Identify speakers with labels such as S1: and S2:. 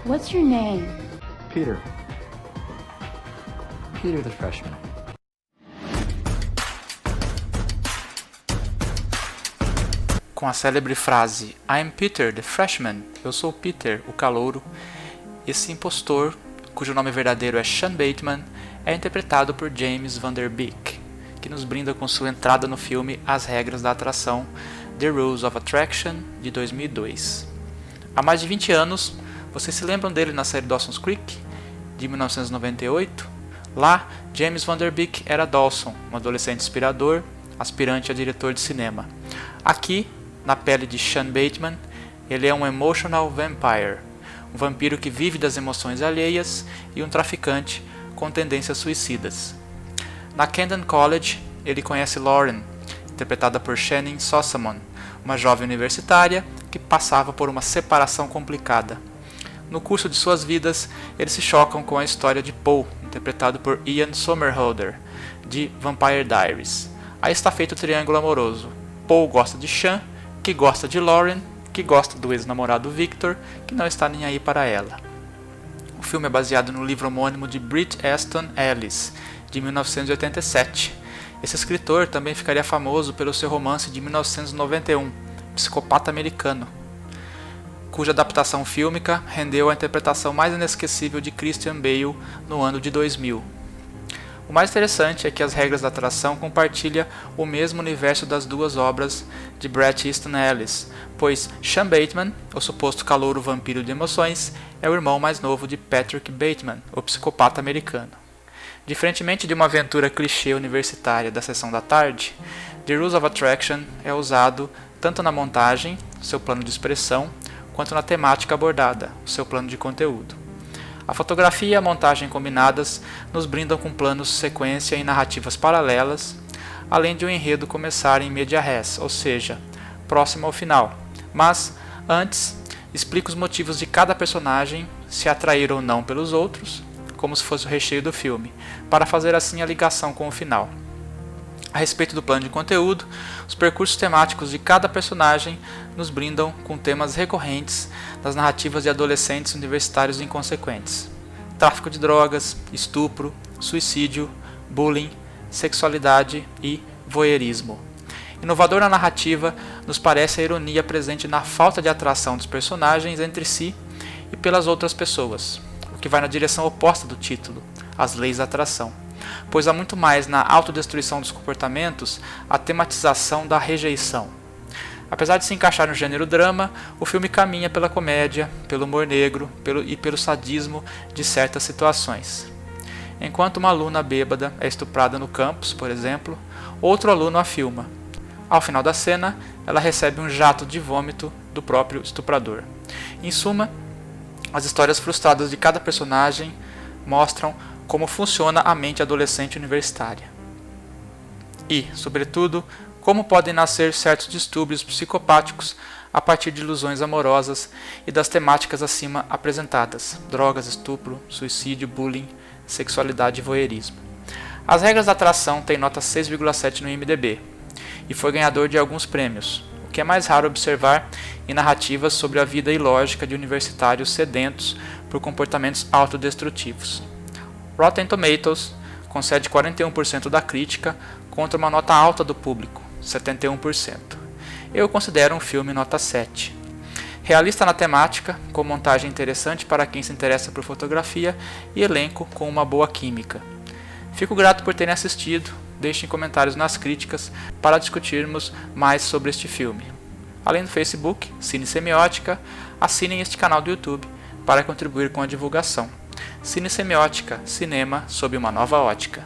S1: What's your name?
S2: Peter. Peter the freshman.
S3: Com a célebre frase I'm Peter the freshman, eu sou Peter, o calouro, esse impostor, cujo nome verdadeiro é Sean Bateman, é interpretado por James Van Der Beek, que nos brinda com sua entrada no filme As Regras da Atração, The Rules of Attraction, de 2002. Há mais de 20 anos, vocês se lembram dele na série Dawson's Creek, de 1998? Lá, James Van Der Beek era Dawson, um adolescente inspirador, aspirante a diretor de cinema. Aqui, na pele de Sean Bateman, ele é um emotional vampire, um vampiro que vive das emoções alheias e um traficante com tendências suicidas. Na Camden College, ele conhece Lauren, interpretada por Shannon Sossamon, uma jovem universitária que passava por uma separação complicada. No curso de suas vidas, eles se chocam com a história de Paul, interpretado por Ian Somerhalder, de Vampire Diaries. Aí está feito o triângulo amoroso. Paul gosta de Sean, que gosta de Lauren, que gosta do ex-namorado Victor, que não está nem aí para ela. O filme é baseado no livro homônimo de Bret Easton Ellis, de 1987. Esse escritor também ficaria famoso pelo seu romance de 1991, Psicopata Americano, cuja adaptação fílmica rendeu a interpretação mais inesquecível de Christian Bale no ano de 2000. O mais interessante é que As Regras da Atração compartilha o mesmo universo das duas obras de Bret Easton Ellis, pois Sean Bateman, o suposto calouro vampiro de emoções, é o irmão mais novo de Patrick Bateman, o psicopata americano. Diferentemente de uma aventura clichê universitária da sessão da tarde, The Rules of Attraction é usado tanto na montagem, seu plano de expressão, quanto na temática abordada, seu plano de conteúdo. A fotografia e a montagem combinadas nos brindam com planos, sequência e narrativas paralelas, além de o enredo começar em media res, ou seja, próximo ao final. Mas, antes, explica os motivos de cada personagem se atrair ou não pelos outros, como se fosse o recheio do filme, para fazer assim a ligação com o final. A respeito do plano de conteúdo, os percursos temáticos de cada personagem nos brindam com temas recorrentes das narrativas de adolescentes universitários inconsequentes: tráfico de drogas, estupro, suicídio, bullying, sexualidade e voyeurismo. Inovador na narrativa, nos parece a ironia presente na falta de atração dos personagens entre si e pelas outras pessoas, o que vai na direção oposta do título, As Leis da Atração, pois há muito mais na autodestruição dos comportamentos a tematização da rejeição. Apesar de se encaixar no gênero drama, o filme caminha pela comédia, pelo humor negro e pelo sadismo de certas situações. Enquanto uma aluna bêbada é estuprada no campus, por exemplo, outro aluno a filma. Ao final da cena, ela recebe um jato de vômito do próprio estuprador. Em suma, as histórias frustradas de cada personagem mostram como funciona a mente adolescente universitária. E, sobretudo, como podem nascer certos distúrbios psicopáticos a partir de ilusões amorosas e das temáticas acima apresentadas: drogas, estupro, suicídio, bullying, sexualidade e voyeurismo. As Regras da Atração tem nota 6,7 no IMDb e foi ganhador de alguns prêmios, o que é mais raro observar em narrativas sobre a vida ilógica de universitários sedentos por comportamentos autodestrutivos. Rotten Tomatoes concede 41% da crítica contra uma nota alta do público, 71%. Eu considero um filme nota 7. Realista na temática, com montagem interessante para quem se interessa por fotografia e elenco com uma boa química. Fico grato por terem assistido, deixem comentários nas críticas para discutirmos mais sobre este filme. Além do Facebook, Cine Semiótica, assinem este canal do YouTube para contribuir com a divulgação. Cine Semiótica, cinema sob uma nova ótica.